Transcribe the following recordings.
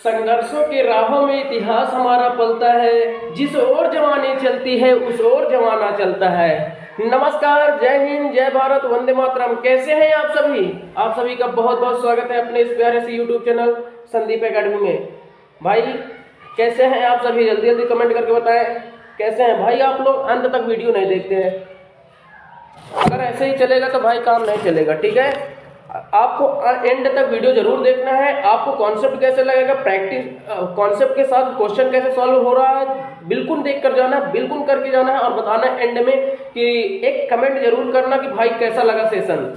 संघर्षों के राहों में इतिहास हमारा पलता है, जिस ओर जवानी चलती है उस ओर जमाना चलता है। नमस्कार, जय हिंद, जय भारत, वंदे मातरम। कैसे हैं आप सभी? आप सभी का बहुत बहुत स्वागत है अपने इस प्यारे से यूट्यूब चैनल संदीप एकेडमी में। भाई कैसे हैं आप सभी? जल्दी जल्दी कमेंट करके बताएं कैसे हैं भाई। आप लोग अंत तक वीडियो नहीं देखते हैं, अगर ऐसे ही चलेगा तो भाई काम नहीं चलेगा, ठीक है। आपको एंड तक वीडियो जरूर देखना है। आपको कॉन्सेप्ट कैसे लगेगा, प्रैक्टिस कॉन्सेप्ट के साथ क्वेश्चन कैसे सॉल्व हो रहा है, बिल्कुल देख कर जाना है, बिल्कुल करके जाना है और बताना है एंड में कि एक कमेंट जरूर करना कि भाई कैसा लगा सेशन।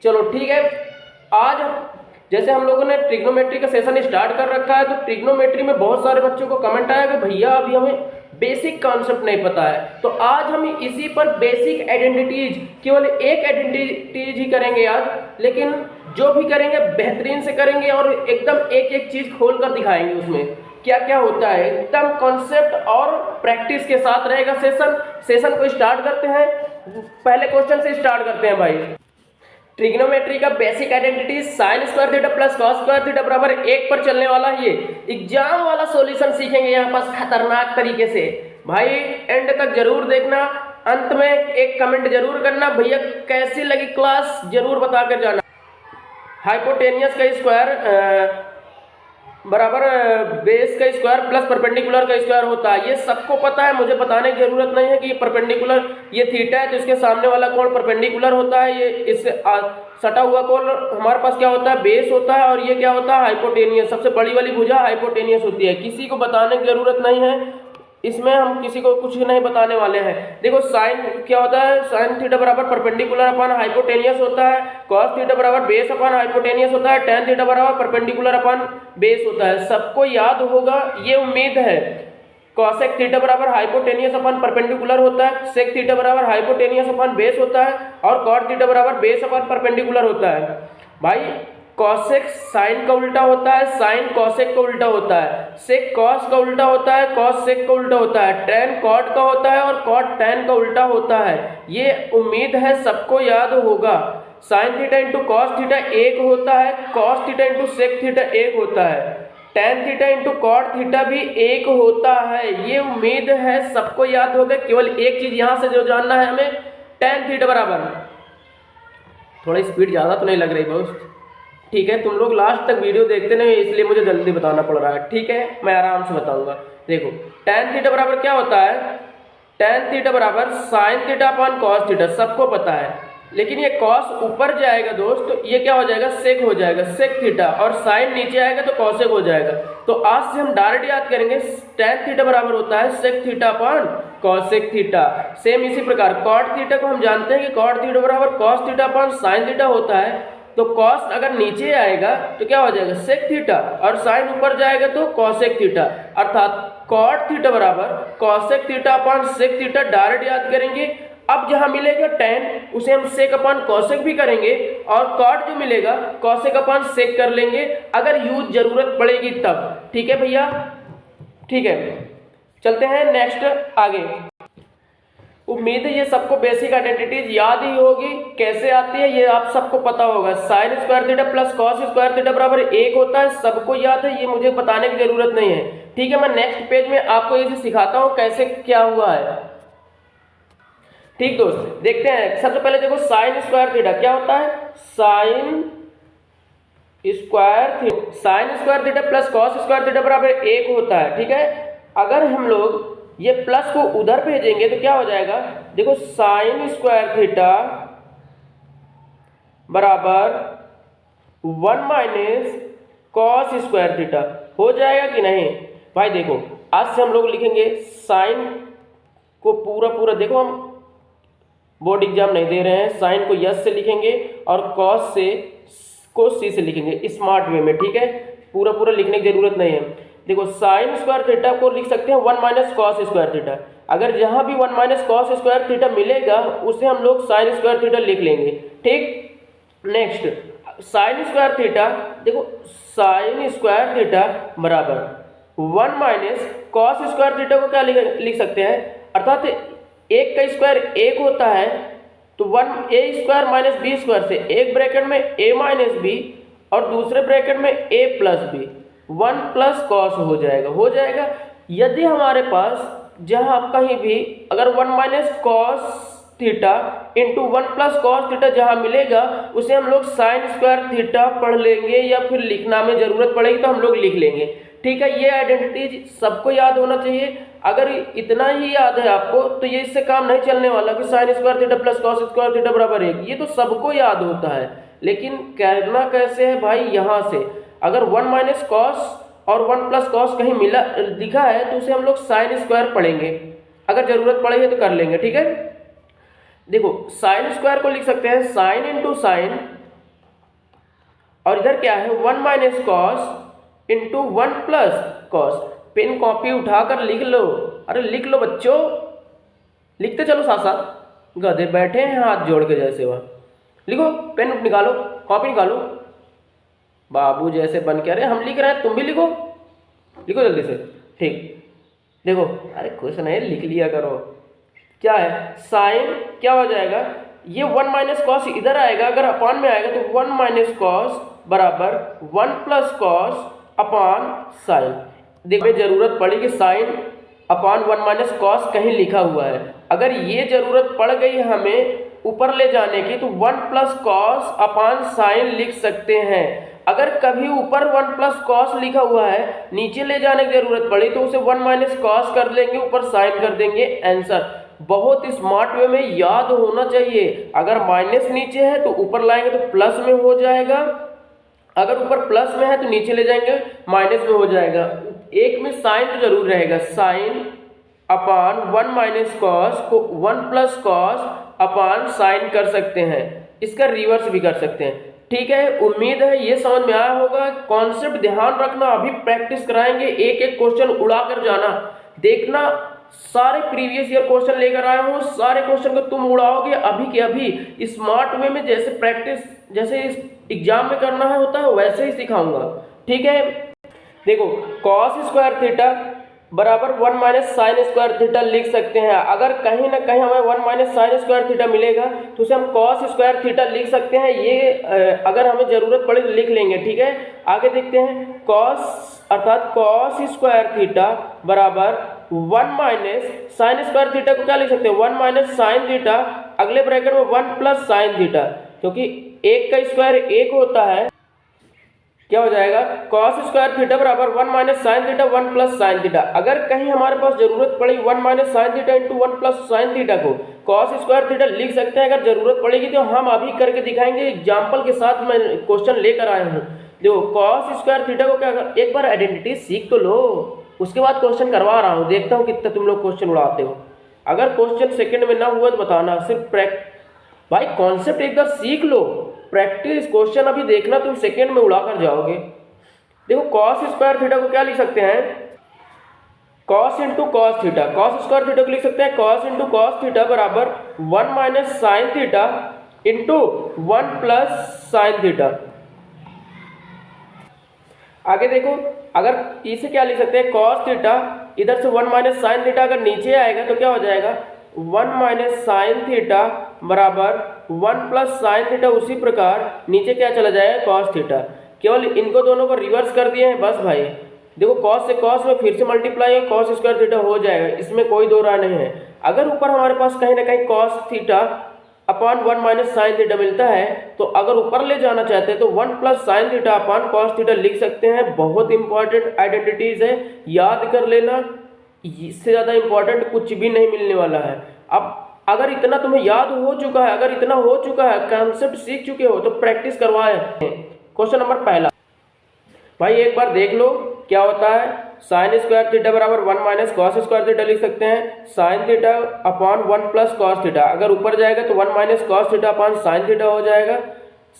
चलो ठीक है। आज जैसे हम लोगों ने ट्रिग्नोमेट्री का सेशन स्टार्ट कर रखा है, तो ट्रिग्नोमेट्री में बहुत सारे बच्चों को कमेंट आया कि भैया अभी हमें बेसिक कॉन्सेप्ट नहीं पता है। तो आज हम इसी पर बेसिक आइडेंटिटीज, केवल एक आइडेंटिटीज ही करेंगे आज, लेकिन जो भी करेंगे बेहतरीन से करेंगे और एकदम एक एक चीज खोल कर दिखाएंगे उसमें क्या क्या होता है। एकदम कॉन्सेप्ट और प्रैक्टिस के साथ रहेगा सेशन को स्टार्ट करते हैं। पहले क्वेश्चन से स्टार्ट करते हैं भाई। ट्रिग्नोमेट्री का basic identity sine square theta plus cos square theta बराबर 1 पर चलने वाला है। ये एग्जाम वाला सॉल्यूशन सीखेंगे यहाँ पास खतरनाक तरीके से। भाई एंड तक जरूर देखना, अंत में एक कमेंट जरूर करना भैया कैसी लगी क्लास, जरूर बता कर जाना। हाइपोटेनियस का स्क्वायर बराबर बेस का स्क्वायर प्लस परपेंडिकुलर का स्क्वायर होता है। ये सबको पता है, मुझे बताने की जरूरत नहीं है कि ये परपेंडिकुलर, ये थीटा है तो इसके सामने वाला कोण परपेंडिकुलर होता है। ये इससे सटा हुआ कोण हमारे पास क्या होता है, बेस होता है। और ये क्या होता है, हाइपोटेनियस। सबसे बड़ी वाली भुजा हाइपोटेनियस होती है। किसी को बताने की जरूरत नहीं है, इसमें हम किसी को कुछ नहीं बताने वाले हैं। देखो साइन क्या होता है, साइन थीटा बराबर परपेंडिकुलर अपॉन हाइपोटेनियस होता है। कॉस थीटा बराबर बेस अपॉन हाइपोटेनियस होता है। टेन थीटा बराबर परपेंडिकुलर अपॉन बेस होता है। सबको याद होगा ये उम्मीद है। कॉसेक थीटा बराबर हाइपोटेनियस अपॉन परपेंडिकुलर होता है। सेक थीटा बराबर हाइपोटेनियस अपॉन बेस होता है। और कॉट थीटा बराबर बेस अपॉन परपेंडिकुलर होता है। भाई कॉसेक साइन का उल्टा होता है, साइन कॉसेक का उल्टा होता है। सेक कॉस का उल्टा होता है, कॉस सेक का उल्टा होता है। टेन कॉट का होता है और कॉट टेन का उल्टा होता है। ये उम्मीद है सबको याद होगा। Sine theta into cos theta 1 होता है, cos theta into sec theta 1 होता है, tan theta into cot theta भी 1 होता है। ये उम्मीद है सबको याद होगा। केवल एक चीज यहाँ से जो जानना है हमें, टेन थीटा बराबर, थोड़ी स्पीड ज़्यादा तो नहीं लग रही दोस्त, ठीक है। तुम लोग लास्ट तक वीडियो देखते नहीं, इसलिए मुझे जल्दी बताना पड़ रहा है, ठीक है। मैं आराम से बताऊंगा। देखो टेन थीटा बराबर क्या होता है, टेन थीटा बराबर sine theta upon cos theta, सबको पता है। लेकिन ये कॉस ऊपर जाएगा दोस्त, तो ये क्या हो जाएगा, सेक हो जाएगा, सेक थीटा। और साइन नीचे आएगा तो कॉसेक हो जाएगा। तो आज से हम डायरेक्ट याद करेंगे, टेन थीटा बराबर होता है sec theta upon cosec theta. Same इसी प्रकार कॉट थीटा को हम जानते हैं कि कॉट थीटा बराबर cos theta upon sine theta होता है। तो कॉस अगर नीचे आएगा तो क्या हो जाएगा, सेक थीटा, और साइन ऊपर जाएगा तो कॉसेक थीटा। अर्थात कॉट थीटा बराबर cosec theta upon sec theta direct याद करेंगे। अब जहां मिलेगा टेन उसे हम सेक अपॉन कॉसेक भी करेंगे, और कॉट जो मिलेगा कॉसेक अपॉन सेक कर लेंगे अगर यूज जरूरत पड़ेगी तब, ठीक है भैया, ठीक है। चलते हैं नेक्स्ट आगे। उम्मीद है ये सबको बेसिक आइडेंटिटीज याद ही होगी। कैसे आती है ये आप सबको पता होगा। Sine square theta plus cos square theta बराबर 1 होता है, सबको याद है, ये मुझे बताने की जरूरत नहीं है, ठीक है। मैं नेक्स्ट पेज में आपको इसे सिखाता हूँ कैसे क्या हुआ है, ठीक दोस्त। देखते हैं सबसे पहले, देखो साइन स्क्वायर थीटा क्या होता है, sine square theta plus cos square theta बराबर 1 होता है, ठीक है। अगर हम लोग ये प्लस को उधर भेजेंगे तो क्या हो जाएगा, देखो साइन स्क्वायर थीटा बराबर 1 माइनस कॉस स्क्वायर थीटा हो जाएगा कि नहीं। भाई देखो आज से हम लोग लिखेंगे साइन को पूरा, देखो हम बोर्ड एग्जाम नहीं दे रहे हैं, साइन को यस से लिखेंगे और कॉस को सी से लिखेंगे स्मार्ट वे में, ठीक है। पूरा लिखने की जरूरत नहीं है। देखो साइन स्क्वायर थीटा को लिख सकते हैं 1 माइनस कॉस स्क्वायर थीटा। अगर जहां भी 1 माइनस कॉस स्क्वायर थीटा मिलेगा उसे हम लोग साइन स्क्वायर थीटा लिख लेंगे, ठीक। नेक्स्ट साइन स्क्वायर थीटा, देखो साइन स्क्वायर थीटा बराबर 1 माइनस कॉस स्क्वायर थीटा को क्या लिख सकते हैं, अर्थात एक का स्क्वायर 1 होता है, तो 1 ए स्क्वायर माइनस बी स्क्वायर से एक ब्रैकेट में ए माइनस बी और दूसरे ब्रैकेट में ए प्लस बी, 1 प्लस कॉस हो जाएगा। यदि हमारे पास जहाँ कहीं भी अगर 1 minus cos theta into 1 plus cos theta जहाँ मिलेगा उसे हम लोग साइन स्क्वायर थीटा पढ़ लेंगे, या फिर लिखना में ज़रूरत पड़ेगी तो हम लोग लिख लेंगे। ठीक है, ये आइडेंटिटी सबको याद होना चाहिए। अगर इतना ही याद है आपको तो ये इससे काम नहीं चलने वाला कि sine square theta plus cos square theta बराबर 1, ये तो सबको याद होता है। लेकिन करना कैसे है भाई, यहाँ से अगर 1 माइनस कॉस और 1 प्लस कॉस कहीं मिला लिखा है तो उसे हम लोग साइन स्क्वायर पढ़ेंगे, अगर जरूरत पड़ेगी तो कर लेंगे। ठीक है, देखो साइन स्क्वायर को लिख सकते हैं साइन इंटू साइन, और इधर क्या है 1 minus cos into 1 plus cos. Pen copy उठाकर लिख लो, अरे लिख लो बच्चों, लिखते चलो साथ साथ, गधे बैठे हैं हाथ जोड़ के जैसे वह। लिखो, पेन निकालो, कॉपी निकालो, बाबू जैसे बन के, अरे हम लिख रहे हैं तुम भी लिखो, लिखो जल्दी से। ठीक, देखो अरे कुछ नहीं लिख लिया करो। क्या है साइन, क्या हो जाएगा ये 1 माइनस कॉस इधर आएगा, अगर अपान में आएगा तो 1 माइनस कॉस बराबर 1 प्लस कॉस अपान साइन। देखो जरूरत पड़ी कि साइन अपान 1 माइनस कॉस कहीं लिखा हुआ है, अगर ये जरूरत पड़ गई हमें ऊपर ले जाने की तो 1 प्लस कॉस अपान साइन लिख सकते हैं। अगर कभी ऊपर 1 प्लस कॉस लिखा हुआ है नीचे ले जाने की जरूरत पड़ी तो उसे 1 माइनस कॉस कर लेंगे, ऊपर साइन कर देंगे, आंसर। बहुत स्मार्ट वे में याद होना चाहिए। अगर माइनस नीचे है तो ऊपर लाएंगे तो प्लस में हो जाएगा, अगर ऊपर प्लस में है तो नीचे ले जाएंगे माइनस में हो जाएगा। एक में साइन तो जरूर रहेगा, साइन अपान 1 माइनस कॉस को 1 प्लस कॉस अपान साइन कर सकते हैं, इसका रिवर्स भी कर सकते हैं। ठीक है, उम्मीद है ये समझ में आया होगा। कॉन्सेप्ट ध्यान रखना, अभी प्रैक्टिस कराएंगे, एक एक क्वेश्चन उड़ा कर जाना, देखना सारे प्रीवियस ईयर क्वेश्चन लेकर आया हूँ, सारे क्वेश्चन को तुम उड़ाओगे अभी के अभी स्मार्ट वे में, जैसे प्रैक्टिस जैसे इस एग्जाम में करना है होता है वैसे ही सिखाऊंगा। ठीक है, देखो कॉस स्क्वायर थीटा बराबर 1 माइनस साइन स्क्वायर थीटा लिख सकते हैं। अगर कहीं ना कहीं हमें 1 माइनस साइन स्क्वायर थीटा मिलेगा तो उसे हम कॉस स्क्वायर थीटा लिख सकते हैं, ये अगर हमें जरूरत पड़े तो लिख लेंगे। ठीक है, आगे देखते हैं, कॉस अर्थात कॉस स्क्वायर थीटा बराबर 1 माइनस साइन स्क्वायर थीटा को क्या लिख सकते हैं 1 माइनस साइन थीटा, अगले ब्रैकेट में 1 प्लस साइन थीटा, क्योंकि एक का स्क्वायर एक होता है, क्या हो जाएगा कॉस स्क्वायर थीटा बराबर 1 minus sine theta 1 plus sine theta. अगर कहीं हमारे पास जरूरत पड़ी 1 minus sine theta into 1 plus sine theta को कॉस स्क्वायर थीटा लिख सकते हैं, अगर जरूरत पड़ेगी तो हम अभी करके दिखाएंगे, एग्जाम्पल के साथ मैं क्वेश्चन लेकर आया हूँ। देखो कॉस स्क्वायर थीटा को क्या कर, एक बार आइडेंटिटी सीख तो लो, उसके बाद क्वेश्चन करवा रहा हूँ, देखता हूँ कितना तुम लोग क्वेश्चन उड़ाते हो। अगर क्वेश्चन सेकंड में ना हुआ तो बताना, सिर्फ भाई कॉन्सेप्ट एक बार सीख लो, प्रैक्टिस क्वेश्चन अभी देखना, तुम सेकंड में उड़ा कर जाओगे। देखो कॉस स्क्वायर थीटा को क्या लिख सकते हैं cos into cos theta, cos square theta को लिख सकते हैं कॉस इंटू कॉस थीटा बराबर 1 minus sine theta into 1 plus sine theta. आगे देखो, अगर इसे क्या लिख सकते हैं कॉस थीटा, इधर से 1 माइनस साइन थीटा अगर नीचे आएगा तो क्या हो जाएगा 1 माइनस साइन थीटा बराबर 1 प्लस साइन थीटा, उसी प्रकार नीचे क्या चला जाएगा कॉस थीटा। केवल इनको दोनों को रिवर्स कर दिए हैं बस भाई। देखो कॉस से कॉस में फिर से मल्टीप्लाई है, कॉस स्क्वायर थीटा हो जाएगा, इसमें कोई दो राय नहीं है। अगर ऊपर हमारे पास कहीं ना कहीं cos theta upon 1 minus sine theta मिलता है तो अगर ऊपर ले जाना चाहते हैं तो 1 plus sine theta upon cos theta लिख सकते हैं। बहुत इंपॉर्टेंट आइडेंटिटीज है, याद कर लेना, इससे ज़्यादा इंपॉर्टेंट कुछ भी नहीं मिलने वाला है। अब अगर इतना तुम्हें याद हो चुका है, अगर इतना हो चुका है, कॉन्सेप्ट सीख चुके हो तो प्रैक्टिस करवाए। क्वेश्चन नंबर पहला, भाई एक बार देख लो क्या होता है, साइन स्क्वायर थीटा बराबर 1 माइनस कॉस स्क्वायर थीटा लिख सकते हैं, sine theta upon 1 plus cos theta, अगर ऊपर जाएगा तो 1 minus cos theta upon sine theta हो जाएगा।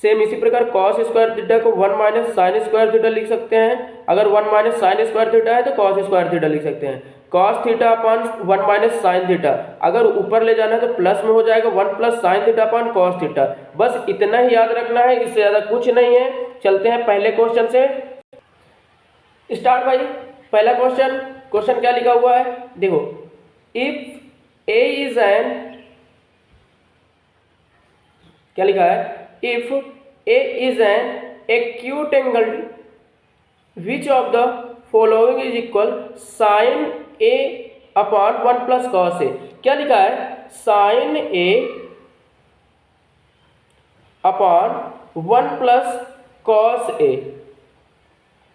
सेम इसी प्रकार कॉस स्क्वायर थीटा को 1 माइनस साइन स्क्वायर थीटा लिख सकते हैं, अगर 1 माइनस साइन स्क्वायर थीटा है तो कॉस स्क्वायर थीटा लिख सकते हैं। Cos theta upon 1 minus sine theta, अगर ऊपर ले जाना है तो प्लस में हो जाएगा 1 plus sine theta upon cos theta. बस इतना ही याद रखना है, इससे ज़्यादा कुछ नहीं है। चलते हैं पहले क्वेश्चन से स्टार्ट। भाई पहला क्वेश्चन, क्वेश्चन क्या लिखा हुआ है देखो, इफ ए इज एन, क्या लिखा है, if A is an acute angle which of the following is equal sine A upon 1 plus cos A. क्या लिखा है? Sine A upon 1 plus cos A.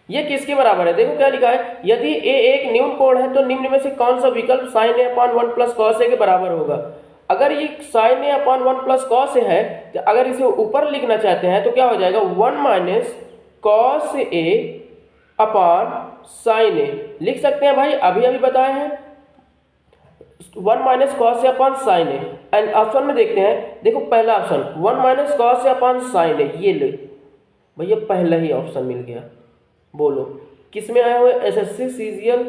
ये किसके बराबर है? देखो क्या लिखा है, यदि ए एक न्यून कोण है तो निम्न में से कौन सा विकल्प sign A upon 1 plus cos ए के बराबर होगा। अगर ये sign A upon 1 plus cos ए है तो अगर इसे ऊपर लिखना चाहते हैं तो क्या हो जाएगा, 1 minus cos A upon sine ए लिख सकते हैं भाई, अभी अभी बताए हैं 1 minus cos A upon sine A. And option में देखते हैं, देखो पहला option 1 minus cos A upon sine ए, ये ले भैया पहला ही ऑप्शन मिल गया। बोलो किस में आया हुआ है? एसएससी सीजीएल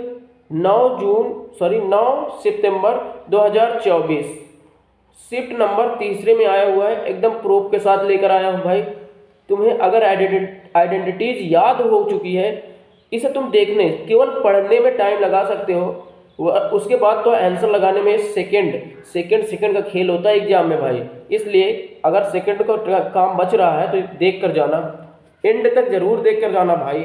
9 सितंबर 2024 शिफ्ट नंबर तीसरे में आया हुआ है, एकदम प्रूफ के साथ लेकर आया हूँ भाई। तुम्हें अगर आइडेंटिटीज याद हो चुकी है, इसे तुम देखने केवल पढ़ने में टाइम लगा सकते हो, उसके बाद तो आंसर लगाने में सेकंड का खेल होता है एग्जाम में भाई। इसलिए अगर सेकंड का काम बच रहा है तो देख कर जाना, एंड तक जरूर देख कर जाना भाई।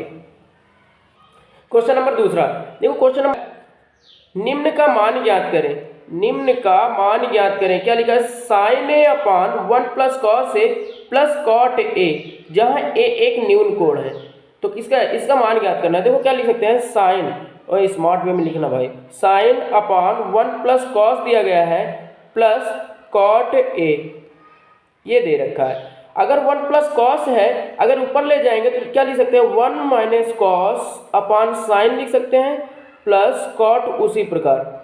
क्वेश्चन नंबर दूसरा, देखो क्वेश्चन नंबर, निम्न का मान ज्ञात करें। निम्न का मान ज्ञात करें। क्या लिखा है? Sine A upon 1 plus cos A plus cot A, जहां ए एक न्यून कोण है तो इसका मान ज्ञात करना है। देखो क्या लिख सकते हैं, साइन, और स्मार्ट वे में लिखना भाई, साइन अपॉन 1 प्लस कॉस दिया गया है प्लस कॉट ए, ये दे रखा है। अगर 1 प्लस कॉस है, अगर ऊपर ले जाएंगे तो क्या लिख सकते हैं, 1 माइनस कॉस अपॉन साइन लिख सकते हैं प्लस कॉट उसी प्रकार।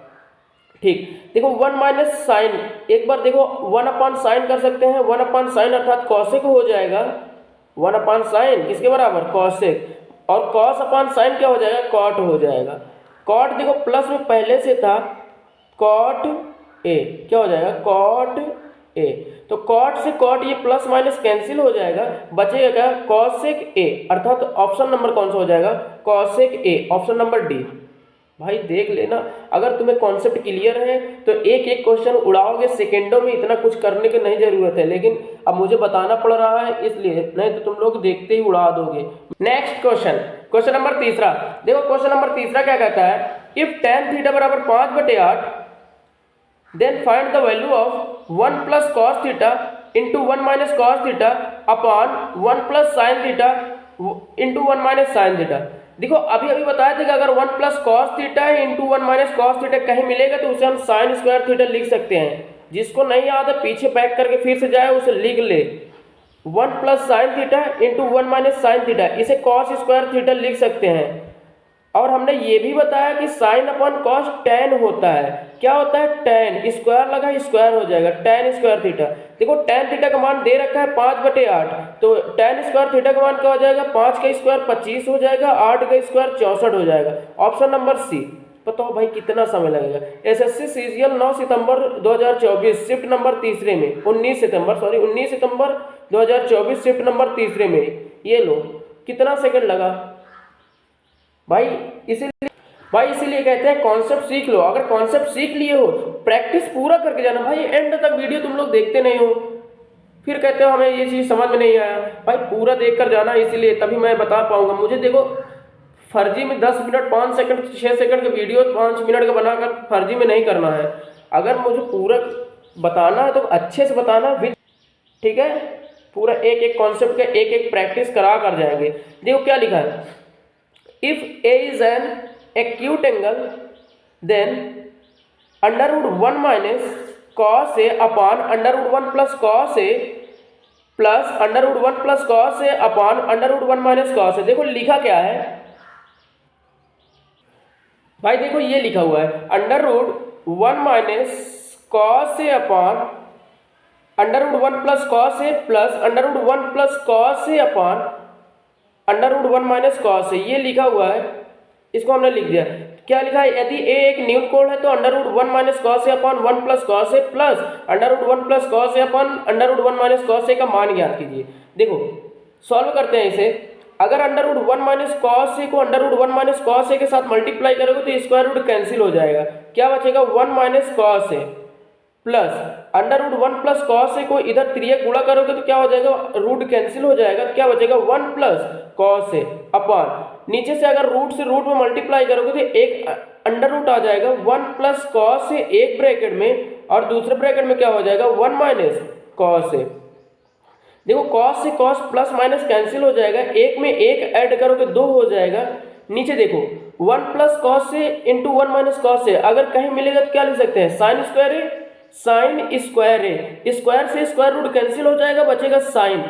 ठीक, देखो 1 माइनस साइन, एक बार देखो 1 अपॉन साइन कर सकते हैं, 1 अपॉन साइन अर्थात कॉसेक हो जाएगा, 1 अपॉन साइन किसके बराबर, कॉसेक, और कॉस अपॉन साइन क्या हो जाएगा, कॉट हो जाएगा। कॉट देखो प्लस में पहले से था, कॉट ए क्या हो जाएगा, कॉट ए, तो कॉट से कॉट ये प्लस माइनस कैंसिल हो जाएगा, बचेगा क्या, कॉसेक ए, अर्थात ऑप्शन नंबर कौन सा हो जाएगा, कॉसेक ए, ऑप्शन नंबर डी। भाई देख लेना, अगर तुम्हें कॉन्सेप्ट क्लियर है तो एक एक क्वेश्चन उड़ाओगे सेकेंडों में, इतना कुछ करने की नहीं जरूरत है, लेकिन अब मुझे बताना पड़ रहा है इसलिए, नहीं तो तुम लोग देखते ही उड़ा दोगे। नेक्स्ट क्वेश्चन, क्वेश्चन नंबर तीसरा, देखो क्वेश्चन नंबर तीसरा क्या कहता है, इफ tan थीटा बराबर 5/8 then find the value of 1 plus cos theta into 1 minus cos theta upon 1 plus sine theta into 1 minus sine theta. देखो अभी अभी बताया था कि अगर 1 plus cos theta into 1 minus cos theta कहीं मिलेगा तो उसे हम साइन स्क्वायर थीटा लिख सकते हैं। जिसको नहीं याद है पीछे बैक करके फिर से जाए, उसे लिख ले, 1 plus sine theta into 1 minus sine theta, इसे कॉस स्क्वायर थीटा लिख सकते हैं। और हमने ये भी बताया कि साइन अपॉन कॉस टेन होता है। क्या होता है, टेन, स्क्वायर लगा स्क्वायर हो जाएगा, टेन स्क्वायर थीटा। देखो टेन थीटा का मान दे रखा है 5/8, तो टेन स्क्वायर थीटा का मान क्या हो जाएगा, 5 का स्क्वायर 25 हो जाएगा, 8 का स्क्वायर 64 हो जाएगा, ऑप्शन नंबर सी। बताओ भाई कितना समय लगेगा। एसएससी सीजीएल 9 सितंबर 2024 शिफ्ट नंबर तीसरे में, 19 सितंबर 2024 शिफ्ट नंबर तीसरे में, ये लो कितना सेकंड लगा भाई। इसीलिए कहते हैं कॉन्सेप्ट सीख लो। अगर कॉन्सेप्ट सीख लिए हो, प्रैक्टिस पूरा करके जाना भाई। एंड तक वीडियो तुम लोग देखते नहीं हो, फिर कहते हो हमें ये चीज़ समझ में नहीं आया। भाई पूरा देख कर जाना, इसीलिए तभी मैं बता पाऊंगा। मुझे देखो फर्जी में 10 मिनट 5 सेकंड 6 सेकंड का वीडियो 5 मिनट का बनाकर फर्जी में नहीं करना है। अगर मुझे पूरा बताना है तो अच्छे से बताना, ठीक है, पूरा एक एक कॉन्सेप्ट का एक एक प्रैक्टिस करा कर जाएंगे। देखो क्या लिखा है, if A is an acute angle then under root 1 minus cos A upon under root 1 plus cos A plus under root 1 plus cos A upon under root 1 minus cos A। देखो लिखा क्या है भाई, देखो ये लिखा हुआ है under root 1 minus cos A upon under root 1 plus cos A plus under root 1 plus cos A upon under root 1 minus cos A, ये लिखा हुआ है, इसको हमने लिख दिया। क्या लिखा है, यदि ए एक न्यून कोण है तो under root 1 minus cos A upon 1 plus cos A plus under root 1 plus cos A upon under root 1 minus cos A का मान ज्ञात कीजिए। देखो सॉल्व करते हैं इसे। अगर under root 1 minus cos A को अंडर रूट 1 माइनस कॉस ए के साथ मल्टीप्लाई करोगे तो स्क्वायर रूट कैंसिल हो जाएगा। क्या बचेगा, 1 minus cos A, plus under root 1 plus cos A को इधर 3 गुणा करोगे तो क्या हो जाएगा, रूट कैंसिल हो जाएगा, तो क्या बचेगा 1 प्लस कॉस ए अपॉन नीचे से अगर रूट से रूट में मल्टीप्लाई करोगे तो एक अंडर रूट आ जाएगा 1 प्लस कॉस ए एक ब्रैकेट में, और दूसरे ब्रैकेट में क्या हो जाएगा 1 माइनस कॉस ए। देखो कॉस से कॉस प्लस माइनस कैंसिल हो जाएगा, एक में एक ऐड करोगे 2 हो जाएगा। नीचे देखो 1 प्लस कॉस से इंटू 1 माइनस कॉस से अगर कहीं मिलेगा तो क्या लिख सकते हैं, साइन स्क्वायर ए, साइन स्क्वायर ए, स्क्वायर से स्क्वायर रूट कैंसिल हो जाएगा, बचेगा साइन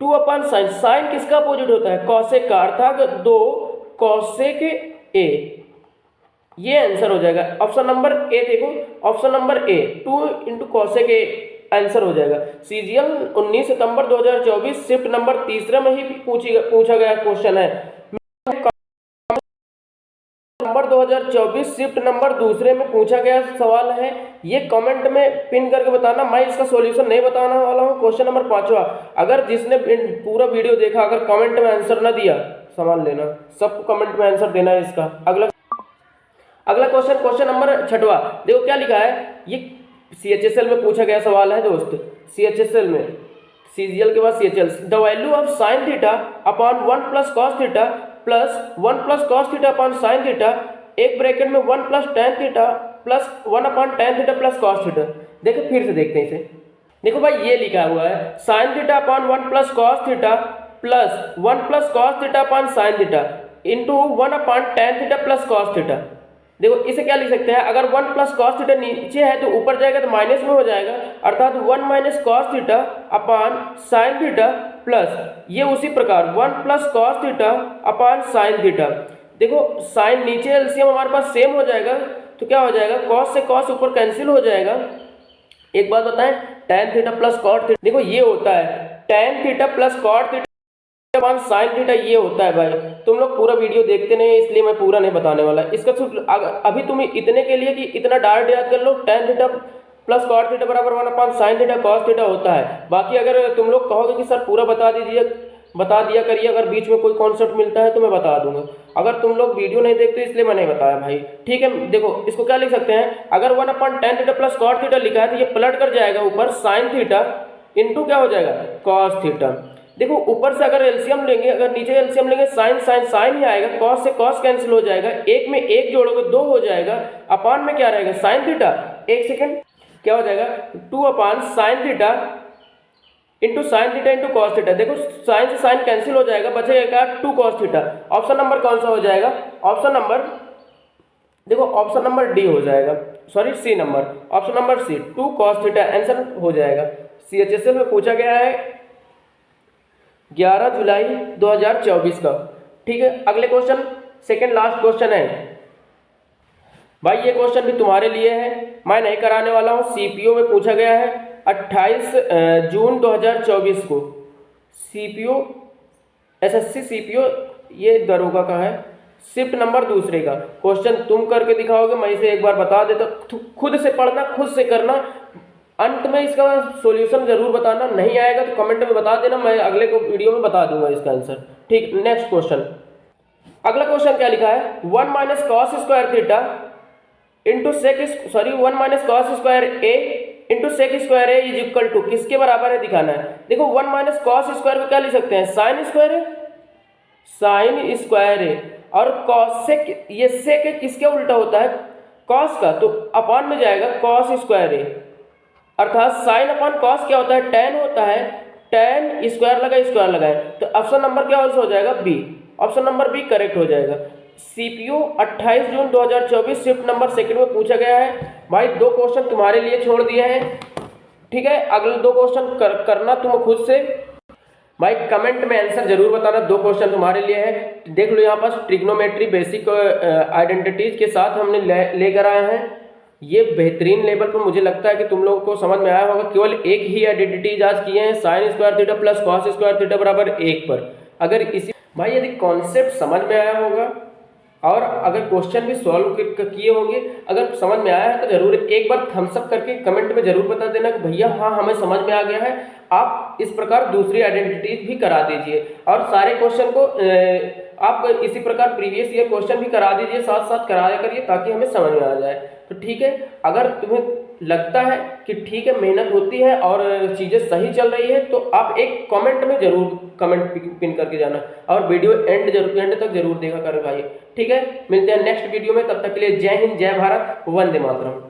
2 अपॉन साइन। साइन किसका अपोजिट होता है, कॉसेक का, अर्थात 2 कॉसेक ए। ये आंसर हो जाएगा ऑप्शन नंबर ए। देखो option number A 2 into cosec A answer हो जाएगा। सीजीएल 19 सितंबर 2024 शिफ्ट नंबर तीसरे में ही पूछा गया क्वेश्चन है। नंबर 2024 शिफ्ट नंबर दूसरे में पूछा गया सवाल है, ये कमेंट में पिन करके बताना, मैं इसका सॉल्यूशन नहीं बताने वाला हूँ। क्वेश्चन नंबर 5वां, अगर जिसने पूरा वीडियो देखा अगर कमेंट में आंसर ना दिया सवाल लेना, सबको कमेंट में आंसर देना है इसका। अगला क्वेश्चन नंबर 6वां, देखो क्या लिखा है, ये CHSL में पूछा गया सवाल है दोस्त। CHSL में CGL के बाद CHL, the value of sine theta upon 1 plus cos theta plus 1 plus cos theta upon sine theta, एक ब्रैकेट में 1 plus ten theta plus 1 upon tan theta plus cos theta. देखो फिर से देखते हैं इसे। देखो भाई ये लिखा हुआ है sine theta upon 1 plus cos theta plus 1 plus cos theta upon sine theta into 1 upon tan theta plus cos theta. देखो इसे क्या लिख सकते हैं, अगर 1 प्लस कॉस थीटा नीचे है तो ऊपर जाएगा तो माइनस में हो जाएगा, अर्थात 1 minus cos theta upon sine theta plus ये उसी प्रकार 1 plus cos theta upon sine theta. देखो साइन नीचे एलसीएम हमारे पास सेम हो जाएगा तो क्या हो जाएगा, कॉस से कॉस ऊपर कैंसिल हो जाएगा। एक बात बताएं, tan theta plus cot theta, देखो ये होता है tan theta plus cot theta sine theta, ये होता है भाई। तुम लोग पूरा वीडियो देखते नहीं इसलिए मैं पूरा नहीं बताने वाला इसका। अभी तुम इतने के लिए कि इतना डायरेक्ट याद कर लो, tan theta plus cot theta बराबर 1 upon sine theta cos theta होता है। बाकी अगर तुम लोग कहोगे कि सर पूरा बता दिया करिए, अगर बीच में कोई कॉन्सेप्ट मिलता है तो मैं बता दूंगा। अगर तुम लोग वीडियो नहीं देखते इसलिए मैं नहीं बताया भाई, ठीक है। देखो इसको क्या लिख सकते हैं, अगर 1 upon tan theta plus cot theta लिखा है तो ये पलट कर जाएगा ऊपर साइन थीटा इंटू क्या हो जाएगा कॉस थीटा। देखो ऊपर से अगर एलसीएम लेंगे, अगर नीचे एलसीएम लेंगे साइन साइन साइन ही आएगा, कॉस से कॉस कैंसिल हो जाएगा, एक में एक जोड़ोगे 2 हो जाएगा, अपान में क्या रहेगा साइन थीटा, एक सेकेंड क्या हो जाएगा 2 अपान sign theta into sine theta into cos theta. देखो साइन से साइन कैंसिल हो जाएगा, बचेगा 2 कॉस थीटा। ऑप्शन नंबर कौन सा हो जाएगा, ऑप्शन नंबर देखो ऑप्शन नंबर डी हो जाएगा, sorry C number, option number C 2 cos theta answer हो जाएगा। CHSL में पूछा गया है 11 जुलाई 2024 का, ठीक है। अगले क्वेश्चन सेकंड लास्ट क्वेश्चन है भाई, ये क्वेश्चन भी तुम्हारे लिए है, मैं नहीं कराने वाला हूँ। CPO में पूछा गया है 28 जून 2024 को, CPO SSC CPO ये दरोगा का है, शिफ्ट नंबर दूसरे का। क्वेश्चन तुम करके दिखाओगे, मैं इसे एक बार बता देता, खुद से पढ़ना खुद से करना, अंत में इसका सॉल्यूशन जरूर बताना, नहीं आएगा तो कमेंट में बता देना, मैं अगले को वीडियो में बता दूंगा इसका आंसर, ठीक। नेक्स्ट क्वेश्चन, अगला क्वेश्चन क्या लिखा है, 1 minus cos square theta into sec, sorry 1 minus cos square A into sec square A is equal to किसके बराबर है दिखाना है। देखो 1 माइनस कॉस स्क्वायर को क्या लिख सकते हैं, साइन स्क्वायर है, साइन स्क्वायर है, और कॉस सेक, ये सेक किसके उल्टा होता है कॉस का, तो अपान में जाएगा कॉस स्क्वायर ए, अर्थात साइन अपॉन कॉस क्या होता है टेन होता है, टेन स्क्वायर लगाए, तो ऑप्शन नंबर क्या हो जाएगा B, option number B correct हो जाएगा। CPO 28 जून 2024 शिफ्ट नंबर सेकंड में पूछा गया है भाई। 2 क्वेश्चन तुम्हारे लिए छोड़ दिए हैं, ठीक है। अगले 2 क्वेश्चन करना तुम खुद से भाई, कमेंट में आंसर जरूर बताना। 2 क्वेश्चन तुम्हारे लिए है, देख लो यहाँ पास ट्रिग्नोमेट्री बेसिक आइडेंटिटीज के साथ हमने लेकर आए हैं। ये बेहतरीन लेवल पर मुझे लगता है कि तुम लोगों को समझ में आया होगा। केवल एक ही आइडेंटिटीज आज किए हैं, sine square theta plus cos square theta बराबर 1 पर। अगर इसी भाई यदि कॉन्सेप्ट समझ में आया होगा और अगर क्वेश्चन भी सॉल्व किए होंगे, अगर समझ में आया है तो जरूर एक बार थम्स अप करके कमेंट में जरूर बता देना कि भैया हाँ हमें समझ में आ गया है। आप इस प्रकार दूसरी आइडेंटिटीज भी करा दीजिए और सारे क्वेश्चन को आप इसी प्रकार प्रीवियस ईयर क्वेश्चन भी करा दीजिए, साथ साथ कराया करिए ताकि हमें समझ में आ जाए। तो ठीक है, अगर तुम्हें लगता है कि ठीक है, मेहनत होती है और चीज़ें सही चल रही है, तो आप एक कमेंट में ज़रूर कमेंट पिन करके जाना और वीडियो एंड तक जरूर देखा करो भाई। ठीक है, मिलते हैं नेक्स्ट वीडियो में, तब तक के लिए जय हिंद, जय भारत, वंदे मातरम।